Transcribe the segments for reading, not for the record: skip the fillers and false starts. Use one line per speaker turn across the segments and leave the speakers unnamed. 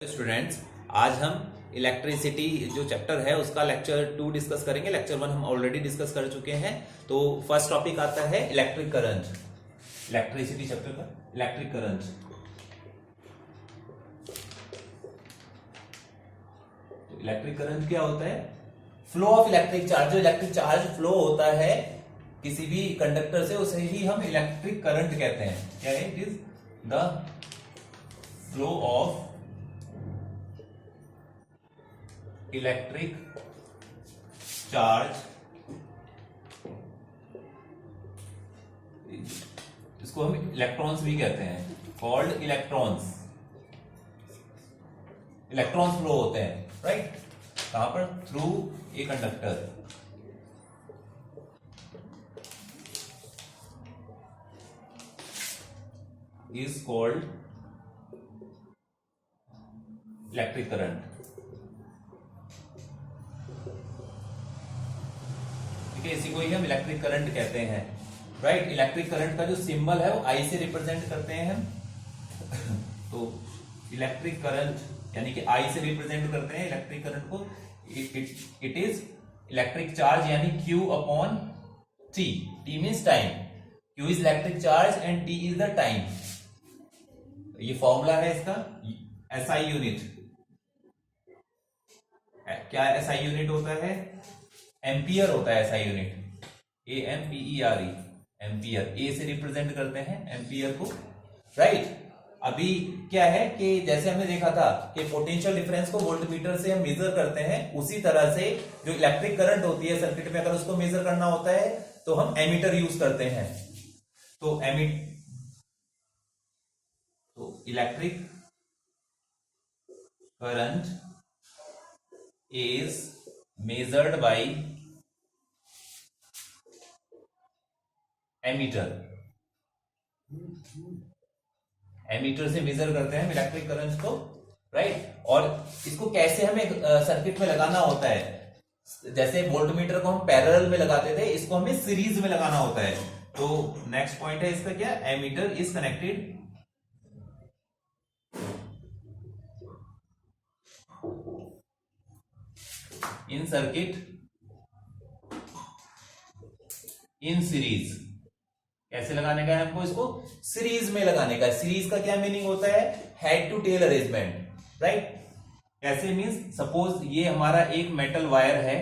Students, आज हम electricity जो चैप्टर है उसका लेक्चर 2 डिस्कस करेंगे। लेक्चर 1 हम ऑलरेडी डिस्कस कर चुके हैं। तो फर्स्ट टॉपिक आता है इलेक्ट्रिक करंट। इलेक्ट्रिसिटी चैप्टर का इलेक्ट्रिक करंट। तो इलेक्ट्रिक करंट क्या होता है? Flow of electric charge. जो इलेक्ट्रिक चार्ज फ्लो होता है किसी भी कंडक्टर से, उसे ही हम इलेक्ट्रिक करंट कहते हैं। क्या है? It is the flow of electric charge, इसको हम इलेक्ट्रॉन्स भी कहते हैं, कॉल्ड इलेक्ट्रॉन्स। इलेक्ट्रॉन्स फ्लो होते हैं, राइट? कहां पर? Through a conductor. Is called electric current. इसी को ही हम इलेक्ट्रिक करंट कहते हैं, राइट? इलेक्ट्रिक करंट का जो सिंबल है वो आई से रिप्रेजेंट करते हैं हम। तो इलेक्ट्रिक करंट यानी कि आई से रिप्रेजेंट करते हैं इलेक्ट्रिक करंट को। इट इज इलेक्ट्रिक चार्ज यानी Q upon T। T means time. Q is electric charge and T is the time. ये फॉर्मूला है इसका, SI यूनिट। क्या SI यूनिट होता है? एम्पियर होता है SI unit. AMPERE, ampere. A से रिप्रेजेंट करते हैं एम्पियर को, राइट? अभी क्या है कि जैसे हमने देखा था कि पोटेंशियल डिफरेंस को वोल्टमीटर से हम मेजर करते हैं, उसी तरह से जो इलेक्ट्रिक करंट होती है सर्किट में, अगर उसको मेजर करना होता है तो हम एमीटर यूज करते हैं। तो electric current is measured by ammeter. Ammeter से मेजर करते हैं इलेक्ट्रिक करंट को, राइट? और इसको कैसे हमें सर्किट में लगाना होता है? जैसे वोल्टमीटर को हम पैरेलल में लगाते थे, इसको हमें सीरीज में लगाना होता है। तो नेक्स्ट पॉइंट है इसका क्या? Ammeter is connected in circuit in series. कैसे लगाने का है हमको? इसको सीरीज में लगाने का। सीरीज का क्या मीनिंग होता है? Head to tail arrangement, right? कैसे मीन्स, सपोज ये हमारा एक मेटल वायर है,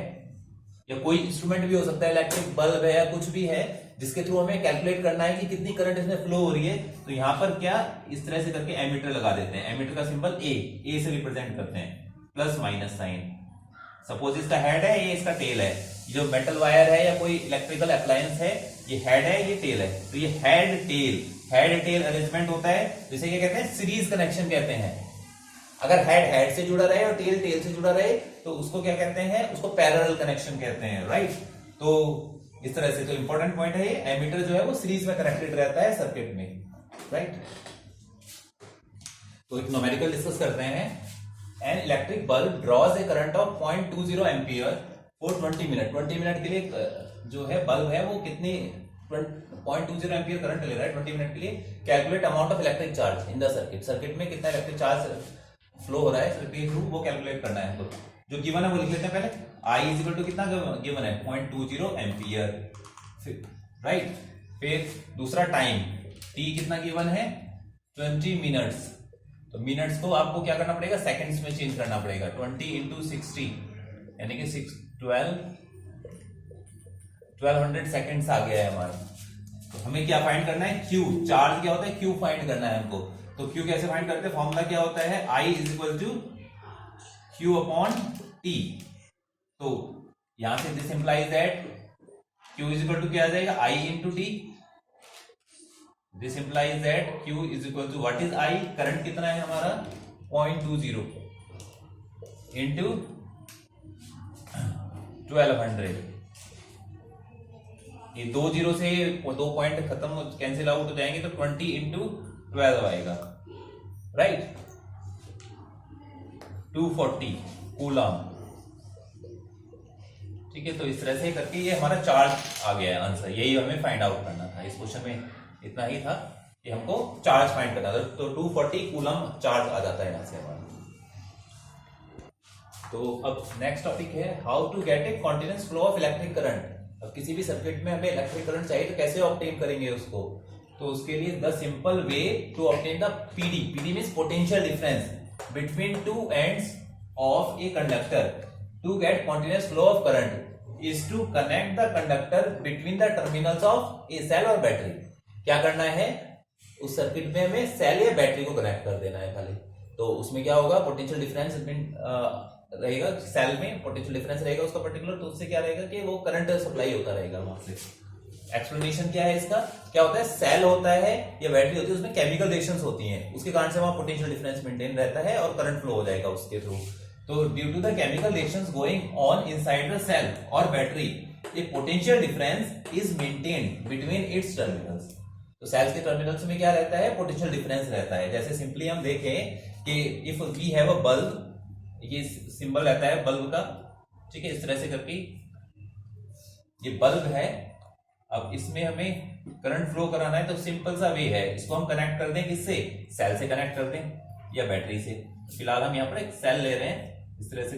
या कोई इंस्ट्रूमेंट भी हो सकता है, इलेक्ट्रिक बल्ब है या कुछ भी है, जिसके थ्रू हमें कैलकुलेट करना है कि कितनी करंट इसमें फ्लो हो रही है। तो यहां पर क्या, इस तरह से करके एमीटर लगा देते हैं। एमीटर का सिंबल ए से रिप्रेजेंट करते हैं, प्लस माइनस साइन। सपोज इसका हेड है, ये इसका टेल है। जो मेटल वायर है या कोई इलेक्ट्रिकल अप्लायंस है, ये हेड है, ये टेल है। तो ये हेड टेल अरेंजमेंट होता है, जिसे क्या कहते हैं? सीरीज कनेक्शन कहते हैं। अगर हेड से जुड़ा रहे और टेल से जुड़ा रहे तो उसको क्या कहते हैं? उसको पैरेलल कनेक्शन कहते हैं, राइट? तो इस तरह से, तो इंपॉर्टेंट पॉइंट है ये, एमीटर जो है वो सीरीज में कनेक्टेड रहता है सर्किट में, राइट? तो एक न्यूमेरिकल डिस्कस करते हैं। An electric bulb draws a current of 0.20 ampere for 20 minute. 20 minute के लिए जो है बल्ब है वो कितनी 0.20 एम्पियर करंट ले रहा है 20 मिनट के लिए। Calculate amount of electric charge in the circuit. Circuit में कितना इलेक्ट्रिक चार्ज फ्लो हो रहा है सर्किट के थ्रू, वो कैलकुलेट करना है हमको। जो गिवन है वो लिख लेते हैं पहले। I इज इक्वल टू कितना गिवन है? 0.20 एम्पियर, राइट? फिर दूसरा टाइम, T कितना गिवन है? 20 मिनट्स। तो मिनट्स को आपको क्या करना पड़ेगा? सेकंड्स में चेंज करना पड़ेगा। 20 इंटू 60 यानी कि 1200 सेकंड्स आ गया है हमारा। तो हमें क्या फाइंड करना है? Q। चार्ज क्या होता है? Q फाइंड करना है हमको। तो Q कैसे फाइंड करते हैं? फॉर्मूला क्या होता है? I is equal to Q upon T। तो यहां से this implies that Q is equal to क्या आ जाएगा? I into T। This implies that Q is equal to what is I? Current कितना है हमारा? 0.20 into 1200। ये 2 जीरो से 2 पॉइंट खत्म कैंसिल आउट हो जाएंगे, तो 20 इंटू 12 आएगा, राइट? 240 कूलम। ठीक है, तो इस तरह से करके ये हमारा चार्ज आ गया है आंसर। यही हमें फाइंड आउट करना था इस क्वेश्चन में। इतना ही था कि हमको चार्ज फाइंड करना था। तो 240 कूलम चार्ज आ जाता है यहां से हमारा। तो अब नेक्स्ट टॉपिक है how to get a continuous flow of electric current. अब किसी भी सर्किट में हमें इलेक्ट्रिक करंट चाहिए तो कैसे ऑब्टेन करेंगे उसको, तो उसके लिए the simple way to obtain the PD, PD means potential difference between two ends of a conductor to get continuous flow of current is to connect the conductor between the terminals of a cell और battery. क्या करना है, उस circuit में हमें cell या battery को connect कर देना है खाली। तो उसमें क्या होगा, पोटेंशियल डिफरेंस रहेगा, सेल में पोटेंशियल डिफरेंस रहेगा उसका पर्टिकुलर, तो उससे क्या रहेगा कि वो करंट सप्लाई होता रहेगा वहां से। एक्सप्लेनेशन क्या है इसका, क्या होता है, सेल होता है या बैटरी होती है, उसमें केमिकल रिएक्शंस होती हैं, उसके कारण से वहां पोटेंशियल डिफरेंस मेंटेन रहता है और करंट फ्लो हो जाएगा उसके थ्रू। तो due to the chemical reactions going on inside the cell और battery a potential difference is maintained between its terminals. तो सेल्स के टर्मिनल्स में क्या रहता है, पोटेंशियल डिफरेंस रहता है। जैसे सिंपली हम देखें कि if we have a bulb, ये सिंबल रहता है बल्ब का, ठीक है, इस तरह से करके ये बल्ब है। अब इसमें हमें करंट फ्लो कराना है तो सिंपल सा वे है, इसको हम कनेक्ट कर दें किससे, सेल से कनेक्ट कर दें या बैटरी से। फिलहाल हम यहाँ पर एक सेल ले रहे हैं इस तरह से,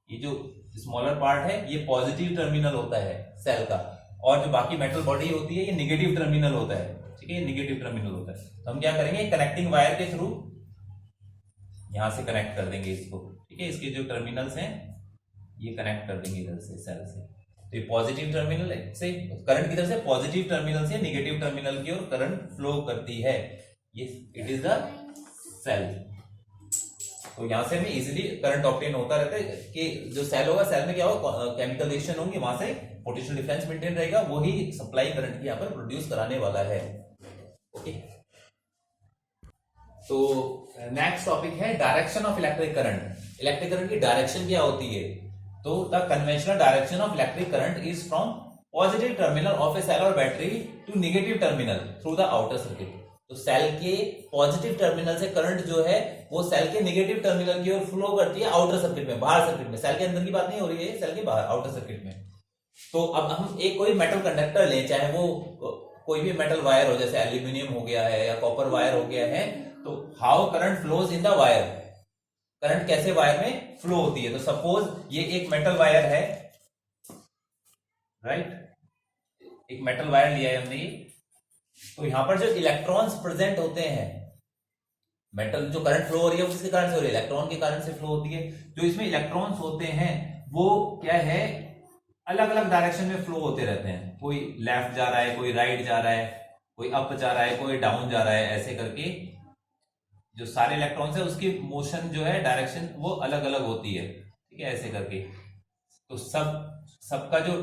ये जो स्मॉलर पार्ट है ये पॉजिटिव टर्मिनल होता है सेल का, और जो बाकी मेटल बॉडी होती है ये निगेटिव टर्मिनल होता है, ठीक है, ये निगेटिव टर्मिनल होता है। तो हम क्या करेंगे, कनेक्टिंग वायर के थ्रू यहां से कनेक्ट कर देंगे इसको, ठीक है, इसके जो टर्मिनल्स हैं ये कनेक्ट कर देंगे इधर से सेल से। तो ये पॉजिटिव टर्मिनल से करंट की तरफ से पॉजिटिव टर्मिनल से निगेटिव टर्मिनल की ओर करंट फ्लो करती है, ये इट इज द सेल। तो यहां से हमें इजीली करंट ऑब्टेन होता रहता है कि जो सेल होगा, सेल में क्या होगा, केमिकल रिएक्शन होंगे, वहां से पोटेंशियल डिफरेंस मेंटेन रहेगा, वही सप्लाई करंट की यहाँ पर प्रोड्यूस कराने वाला है। ओके, तो नेक्स्ट टॉपिक है direction of electric current. Electric current की डायरेक्शन क्या होती है, तो the conventional direction of electric current is from positive terminal of a cell और battery to negative terminal through the outer circuit. तो cell के positive terminal से current जो है वो सेल के नेगेटिव टर्मिनल की ओर फ्लो करती है आउटर सर्किट में, बाहर सर्किट में, सेल के अंदर की बात नहीं हो रही है, सेल के बाहर आउटर सर्किट में। तो अब हम एक कोई मेटल कंडक्टर लें, चाहे वो कोई भी मेटल वायर हो, जैसे एल्यूमिनियम हो गया है या कॉपर वायर हो गया है, तो how current flows in the wire, current कैसे वायर में फ्लो होती है। तो सपोज ये एक मेटल वायर है, राइट, एक मेटल वायर लिया है हमने, तो यहां पर जो इलेक्ट्रॉन्स प्रेजेंट होते हैं, मेटल जो करंट फ्लो हो रही है वो किसके कारण से हो रही है, इलेक्ट्रॉन के कारण से फ्लो होती है। जो इसमें इलेक्ट्रॉन्स होते हैं वो क्या है, अलग अलग डायरेक्शन में फ्लो होते रहते हैं, कोई लेफ्ट जा रहा है, कोई राइट जा रहा है, कोई अप जा रहा है, कोई डाउन जा रहा है, ऐसे करके जो सारे इलेक्ट्रॉन्स है उसकी मोशन जो है, डायरेक्शन वो अलग अलग होती है, ठीक है, ऐसे करके। तो सबका जो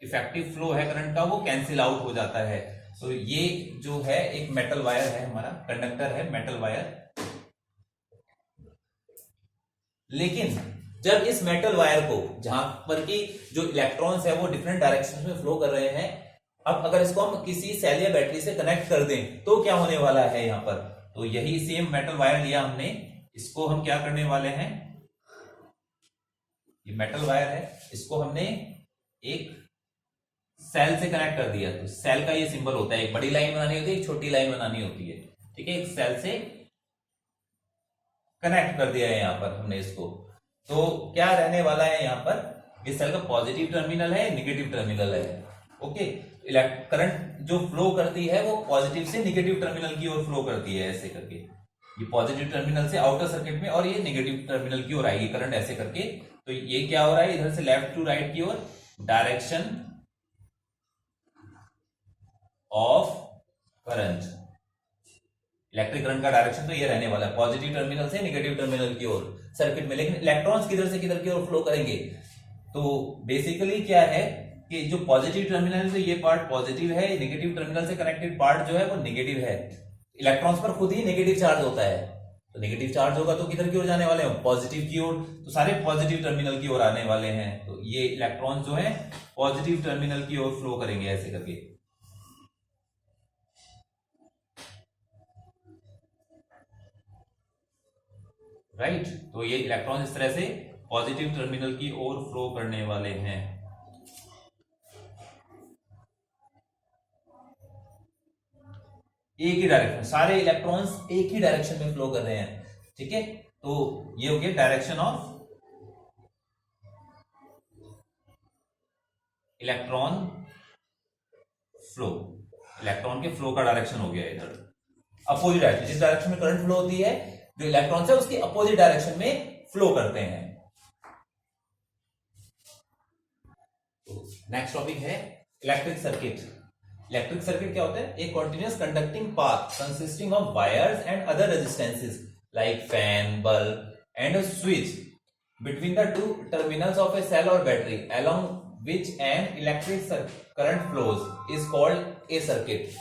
इफेक्टिव फ्लो है करंट का वो कैंसिल आउट हो जाता है। तो ये जो है एक मेटल वायर है, हमारा कंडक्टर है मेटल वायर। लेकिन जब इस मेटल वायर को, जहां पर की जो इलेक्ट्रॉन्स है वो डिफरेंट डायरेक्शन में फ्लो कर रहे हैं, अब अगर इसको हम किसी सेल या बैटरी से कनेक्ट कर दें तो क्या होने वाला है यहां पर, तो यही सेम मेटल वायर लिया हमने, इसको हम क्या करने वाले हैं, ये मेटल वायर है, इसको हमने एक सेल से कनेक्ट कर दिया। तो सेल का ये सिंबल होता है, एक बड़ी लाइन बनानी होती है, एक छोटी लाइन बनानी होती है, ठीक है, एक सेल से कनेक्ट कर दिया है यहां पर हमने इसको। तो क्या रहने वाला है यहां पर, इस सेल का पॉजिटिव टर्मिनल है, नेगेटिव टर्मिनल है, ओके। करंट जो फ्लो करती है वो पॉजिटिव से नेगेटिव टर्मिनल की ओर फ्लो करती है, ऐसे करके, ये पॉजिटिव टर्मिनल से आउटर सर्किट में और ये नेगेटिव टर्मिनल की ओर आएगी करंट, ऐसे करके। तो ये क्या हो रहा है, इधर से लेफ्ट टू राइट की ओर direction of current, electric current का डायरेक्शन तो ये रहने वाला है, पॉजिटिव टर्मिनल से नेगेटिव टर्मिनल की ओर सर्किट में। लेकिन इलेक्ट्रॉन्स किधर से किधर की ओर फ्लो करेंगे, तो बेसिकली क्या है कि जो पॉजिटिव टर्मिनल है तो ये पार्ट पॉजिटिव है, नेगेटिव टर्मिनल से कनेक्टेड पार्ट जो है वो नेगेटिव है। इलेक्ट्रॉन्स पर खुद ही नेगेटिव चार्ज होता है, तो नेगेटिव चार्ज होगा तो किधर की ओर जाने वाले हैं, पॉजिटिव की ओर, तो सारे पॉजिटिव टर्मिनल की ओर आने वाले हैं। तो ये इलेक्ट्रॉन्स जो है पॉजिटिव टर्मिनल की ओर फ्लो करेंगे, ऐसे करके, राइट। तो ये इलेक्ट्रॉन इस तरह से पॉजिटिव टर्मिनल की ओर फ्लो करने वाले हैं। एक ही डायरेक्शन, सारे इलेक्ट्रॉन्स एक ही डायरेक्शन में फ्लो कर रहे हैं, ठीक है। तो ये हो गया direction of electron flow, electron के फ्लो का डायरेक्शन हो गया इधर, अपोजिट डायरेक्शन, जिस डायरेक्शन में करंट फ्लो होती है जो इलेक्ट्रॉन है उसकी अपोजिट डायरेक्शन में फ्लो करते हैं। नेक्स्ट टॉपिक है इलेक्ट्रिक सर्किट। इलेक्ट्रिक सर्किट क्या होता है? एक continuous conducting path consisting of wires and other resistances like fan, bulb and a switch between the two terminals of a cell or battery along which an electric current flows is called a circuit।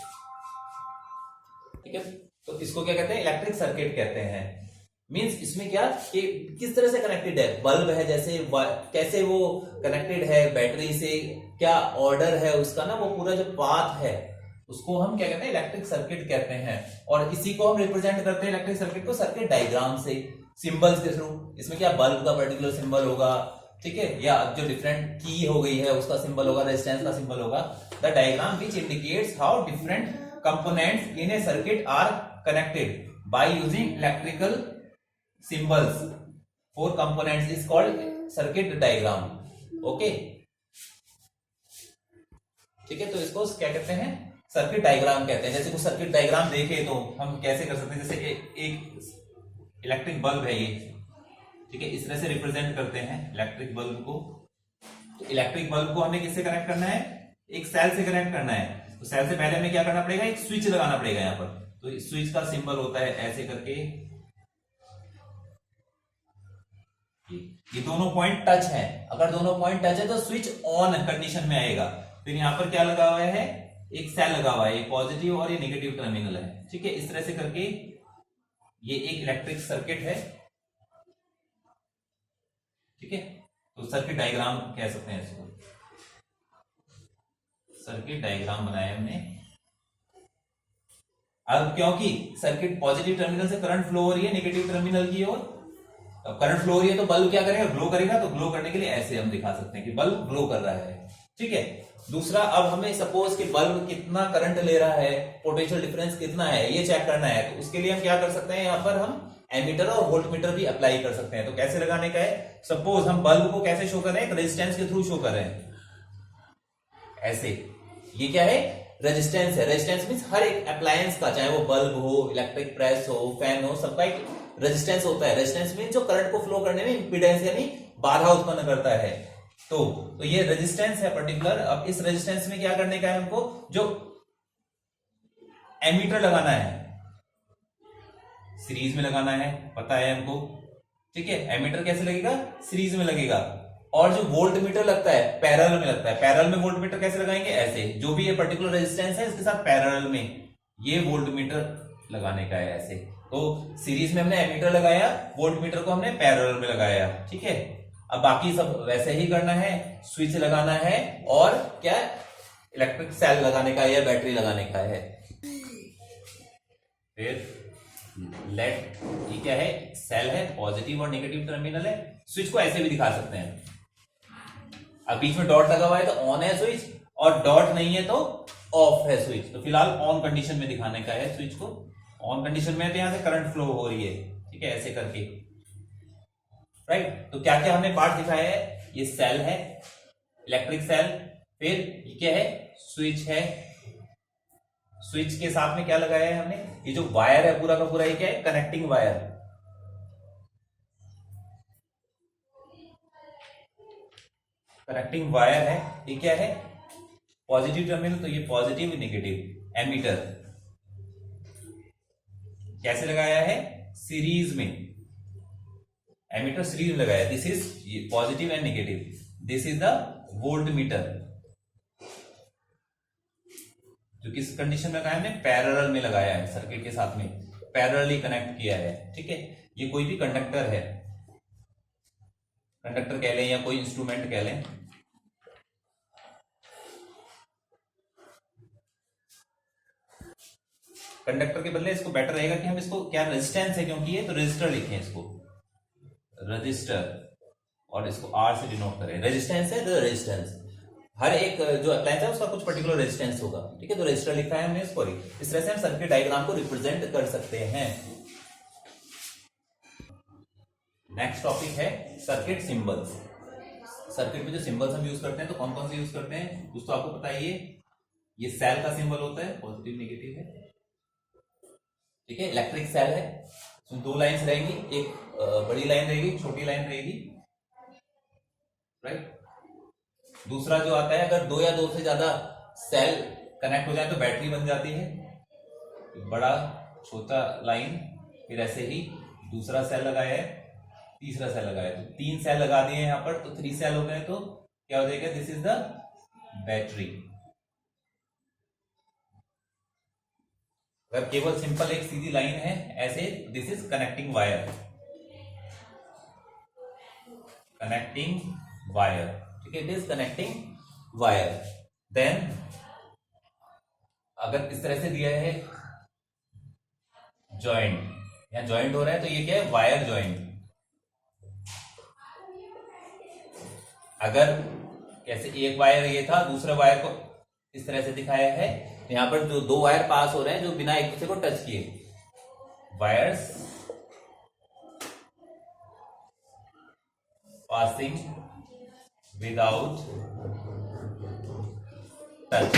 ठीक है, तो इसको क्या कहते हैं? Electric circuit कहते हैं। Means इसमें क्या कि किस तरह से कनेक्टेड है, बल्ब है जैसे, कैसे वो कनेक्टेड है बैटरी से, क्या ऑर्डर है उसका ना, वो पूरा जो पाथ है उसको हम क्या कहते हैं? इलेक्ट्रिक सर्किट कहते हैं। और इसी को हम रिप्रेजेंट करते हैं इलेक्ट्रिक सर्किट को सर्किट डायग्राम से, सिंबल्स के थ्रू। इसमें क्या बल्ब का पर्टिकुलर सिंबल होगा, ठीक है, या जो डिफरेंट की हो गई है उसका सिंबल होगा, रेजिस्टेंस का सिंबल होगा। The diagram which indicates how different components in a circuit are connected by using electrical symbols for components is called circuit diagram. Okay, ठीक है, तो इसको क्या कहते हैं? सर्किट डायग्राम कहते हैं। जैसे कुछ सर्किट डायग्राम देखे तो हम कैसे कर सकते हैं? जैसे एक इलेक्ट्रिक बल्ब है ये, ठीक है, इस तरह से रिप्रेजेंट करते हैं इलेक्ट्रिक बल्ब को। तो इलेक्ट्रिक बल्ब को हमें किससे कनेक्ट करना है? एक सेल से कनेक्ट करना है। तो सेल से पहले हमें क्या करना पड़ेगा? एक स्विच लगाना पड़ेगा यहाँ पर। तो स्विच का सिंबल होता है ऐसे करके, ये दोनों पॉइंट टच है। अगर दोनों पॉइंट टच है तो स्विच ऑन कंडीशन में आएगा। फिर यहाँ पर क्या लगा हुआ है? एक सेल लगा हुआ है, ये पॉजिटिव और ये नेगेटिव टर्मिनल है, ठीक है। इस तरह से करके ये एक इलेक्ट्रिक सर्किट है, ठीक है। तो सर्किट डायग्राम कह सकते हैं इसको, सर्किट डायग्राम बनाया हमने। अब क्योंकि सर्किट पॉजिटिव टर्मिनल से करंट फ्लो हो रही है नेगेटिव टर्मिनल की ओर, अब करंट फ्लो हो रही है तो बल्ब क्या करेगा? ग्लो करेगा। तो ग्लो करने के लिए ऐसे हम दिखा सकते हैं कि बल्ब ग्लो कर रहा है, ठीक है। दूसरा, अब हमें सपोज कि बल्ब कितना करंट ले रहा है, पोटेंशियल डिफरेंस कितना है, ये चेक करना है। तो उसके लिए हम क्या कर सकते हैं? यहाँ पर हम एमीटर और वोल्टमीटर भी अप्लाई कर सकते हैं। तो कैसे लगाने का है? सपोज हम बल्ब को कैसे शो कर रहे हैं? रेजिस्टेंस के थ्रू शो कर रहे हैं, ऐसे। ये क्या है? रेजिस्टेंस है। रेजिस्टेंस मींस हर एक अप्लायंस का, चाहे वो बल्ब हो, इलेक्ट्रिक प्रेस हो, फैन हो, सबका एक रेजिस्टेंस होता है। रेजिस्टेंस मींस जो करंट को फ्लो करने में इंपीडेंस यानी बाधा उत्पन्न करता है। तो ये रेजिस्टेंस है पर्टिकुलर। अब इस रेजिस्टेंस में क्या करने का है हमको? जो एमीटर लगाना है, सीरीज में लगाना है, पता है हमको, ठीक है। एमीटर कैसे लगेगा? सीरीज में लगेगा। और जो वोल्टमीटर लगता है पैरेलल में लगता है। पैरेलल में वोल्टमीटर कैसे लगाएंगे? ऐसे। जो भी ये पर्टिकुलर रेजिस्टेंस है इसके साथ पैरेलल में ये वोल्टमीटर लगाने का है, ऐसे। तो सीरीज में हमने एमीटर लगाया, वोल्टमीटर को हमने पैरेलल में लगाया, ठीक है। अब बाकी सब वैसे ही करना है, स्विच लगाना है और क्या, इलेक्ट्रिक सेल लगाने का या बैटरी लगाने का है। फिर लेट, ये क्या है? सेल है, पॉजिटिव और नेगेटिव टर्मिनल है। स्विच को ऐसे भी दिखा सकते हैं। अब बीच में डॉट लगा हुआ है तो ऑन है स्विच, और डॉट नहीं है तो ऑफ है स्विच। तो फिलहाल ऑन कंडीशन में दिखाने का है स्विच को। ऑन कंडीशन में तो यहां से करंट फ्लो हो रही है, ठीक है, ऐसे करके, राइट। तो क्या क्या हमने पार्ट दिखाया है? ये सेल है, इलेक्ट्रिक सेल। फिर ये क्या है? स्विच है। स्विच के साथ में क्या लगाया है हमने? ये जो वायर है पूरा का पूरा, ये क्या है? Connecting wire. कनेक्टिंग वायर है। ये क्या है? पॉजिटिव टर्मिनल, तो ये पॉजिटिव नेगेटिव। एमीटर कैसे लगाया है? सीरीज में। एमीटर सीरीज में लगाया। This is positive and negative. This is the voltmeter, जो किस कंडीशन में लगाया हमने? पैरेलल में लगाया है, सर्किट के साथ में पैरेलली कनेक्ट किया है, ठीक है। ये कोई भी कंडक्टर है, कंडक्टर कह लें या कोई इंस्ट्रूमेंट कह लें। कंडक्टर के बदले इसको बेटर रहेगा कि हम इसको क्या, रेजिस्टेंस है क्योंकि ये, तो रेजिस्टर लिखें इसको, रजिस्टर, और इसको आर से डिनोट करें। रेजिस्टेंस है तो रेजिस्टेंस, हर एक जो अप्लायंस है उसका कुछ पर्टिकुलर रेजिस्टेंस होगा, ठीक है। तो रेजिस्टर लिखा है हमने इसको। इस तरह से हम सर्किट डायग्राम को रिप्रेजेंट कर सकते हैं। नेक्स्ट टॉपिक है सर्किट सिंबल्स। सर्किट में जो सिंबल्स हम यूज करते हैं तो कौन कौन से यूज करते हैं दोस्तों आपको पता है, ये सेल का सिंबल होता है, पॉजिटिव नेगेटिव है, ठीक है। इलेक्ट्रिक सेल है, इसमें दो लाइंस रहेंगी, एक बड़ी लाइन रहेगी, छोटी लाइन रहेगी, राइट। दूसरा जो आता है, अगर दो या दो से ज्यादा सेल कनेक्ट हो जाए तो बैटरी बन जाती है, बड़ा छोटा लाइन, फिर ऐसे ही दूसरा सेल लगाया है, तीसरा सेल लगाया है, तो 3 सेल लगा दिए यहां पर, तो 3 सेल हो गए, तो क्या हो जाएगा, दिस इज द बैटरी। अगर केवल सिंपल एक सीधी लाइन है ऐसे, this is connecting wire, connecting wire, ठीक है, it is connecting wire. Then अगर इस तरह से दिया है जॉइंट, यहां जॉइंट हो रहा है, तो ये क्या है, वायर जॉइंट। अगर कैसे एक वायर ये था, दूसरे वायर को इस तरह से दिखाया है, यहां पर जो 2 वायर पास हो रहे हैं जो बिना एक दूसरे को टच किए, वायर्स पासिंग विदाउट टच,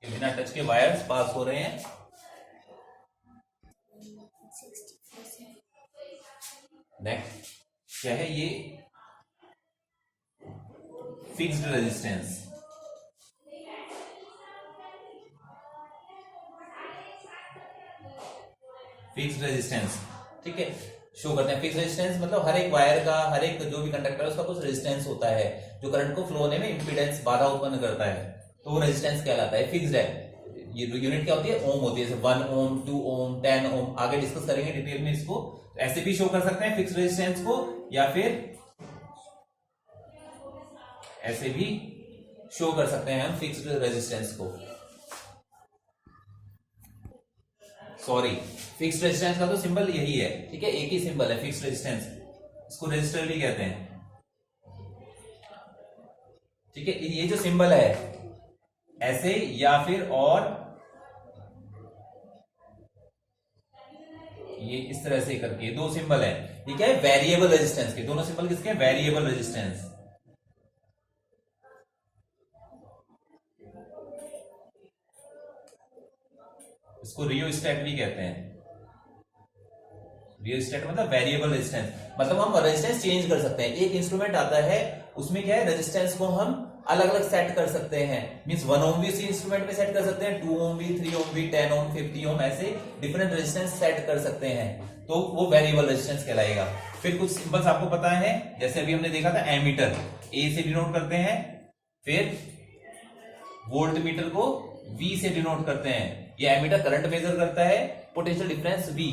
बिना टच के वायर्स पास हो रहे हैं। नेक्स्ट क्या है, ये फिक्स्ड रेजिस्टेंस, फिक्स्ड रेजिस्टेंस, ठीक है, शो करते हैं। फिक्स्ड रेजिस्टेंस मतलब हर एक वायर का, हर एक जो भी कंडक्टर है उसका कुछ रेजिस्टेंस होता है जो करंट को फ्लो होने में इंपीडेंस, बाधा उत्पन्न करता है, तो वो रेजिस्टेंस कहलाता है, फिक्स्ड है। ये यूनिट क्या होती है, ओम होती है, जैसे 1 ओम, 2 ओम, 10 ओम, आगे डिस्कस करेंगे डिटेल में इसको। ऐसे भी शो कर सकते हैं फिक्स्ड रेजिस्टेंस को, या फिर ऐसे भी शो कर सकते हैं हम फिक्स्ड रेजिस्टेंस को। सॉरी, फिक्स्ड रेजिस्टेंस का तो सिंबल यही है, ठीक है, एक ही सिंबल है फिक्स्ड रेजिस्टेंस, इसको रेजिस्टर भी कहते हैं, ठीक है। ये जो सिंबल है ऐसे या फिर और ये इस तरह से करके, 2 सिंबल है, ये क्या है, वेरिएबल रेजिस्टेंस के, दोनों सिंबल किसके, वेरिएबल रेजिस्टेंस। इसको रियोस्टेट भी कहते हैं, रियोस्टेट मतलब वेरिएबल रेजिस्टेंस, मतलब हम रेजिस्टेंस चेंज कर सकते हैं। एक इंस्ट्रूमेंट आता है उसमें क्या है, रेजिस्टेंस को हम अलग अलग सेट कर सकते हैं, मींस 1 ओम भी इसी इंस्ट्रूमेंट में सेट कर सकते हैं, 2 ओम भी, 3 ओम भी, 10 ओम, 50 ओम, ऐसे डिफरेंट रेजिस्टेंस सेट कर सकते हैं, तो वो वेरिएबल रेजिस्टेंस कहलाएगा। फिर कुछ सिंबल्स आपको पता है, जैसे अभी हमने देखा था एमीटर, ए से डिनोट करते हैं, फिर वोल्ट मीटर को वी से डिनोट करते हैं, ये एमीटर करंट मेजर करता है, पोटेंशियल डिफरेंस वी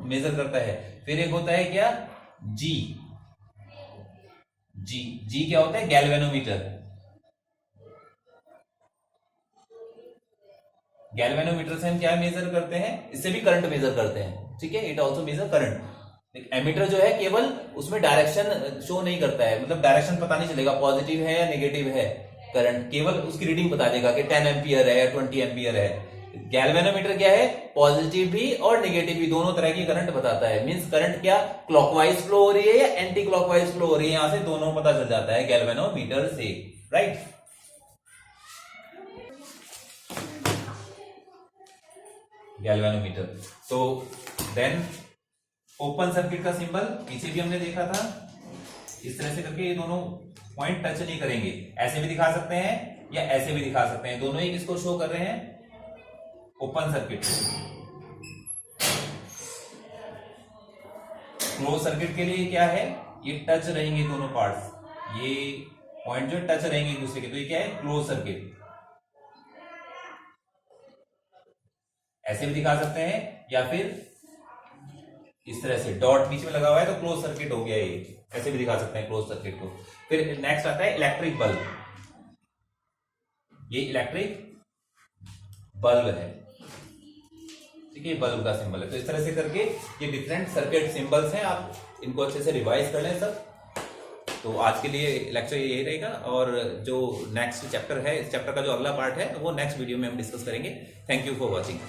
मेजर करता है। फिर एक होता है क्या, जी, जी, जी क्या होता है, गैल्वेनोमीटर, गैल्वेनोमीटर से हम क्या मेजर करते हैं, इससे भी करंट मेजर करते हैं, ठीक है, it also measure current. Ammeter जो है केवल उसमें डायरेक्शन शो नहीं करता है, मतलब डायरेक्शन पता नहीं चलेगा पॉजिटिव है या नेगेटिव है करंट, केवल उसकी रीडिंग बता देगा कि 10 एम्पियर है या 20 एम्पियर है। गैल्वेनोमीटर क्या है, पॉजिटिव भी और नेगेटिव भी दोनों तरह की करंट बताता है, मींस करंट क्या क्लॉकवाइज फ्लो हो रही है या एंटी क्लॉकवाइज फ्लो हो रही है, यहां से दोनों पता चल जाता है गैल्वेनोमीटर से, राइट। गैल्वेनोमीटर, तो देन ओपन सर्किट का सिंबल पीछे भी हमने देखा था, इस तरह से करके ये दोनों पॉइंट टच नहीं करेंगे, ऐसे भी दिखा सकते हैं या ऐसे भी दिखा सकते हैं, दोनों ही किसको शो कर रहे हैं, ओपन सर्किट। क्लोज सर्किट के लिए क्या है, ये टच रहेंगे दोनों पार्ट्स, ये पॉइंट जो टच रहेंगे एक दूसरे के, तो ये क्या है, क्लोज सर्किट। ऐसे भी दिखा सकते हैं या फिर इस तरह से डॉट बीच में लगा हुआ है तो क्लोज सर्किट हो गया, ये ऐसे भी दिखा सकते हैं क्लोज सर्किट को। फिर नेक्स्ट आता है इलेक्ट्रिक बल्ब, ये इलेक्ट्रिक बल्ब है, ठीक है, बल्ब का सिंबल है। तो इस तरह से करके ये डिफरेंट सर्किट सिंबल्स हैं, आप इनको अच्छे से रिवाइज कर लें सब। तो आज के लिए लेक्चर यही रहेगा, और जो नेक्स्ट चैप्टर है, इस चैप्टर का जो अगला पार्ट है वो नेक्स्ट वीडियो में हम डिस्कस करेंगे। Thank you for watching.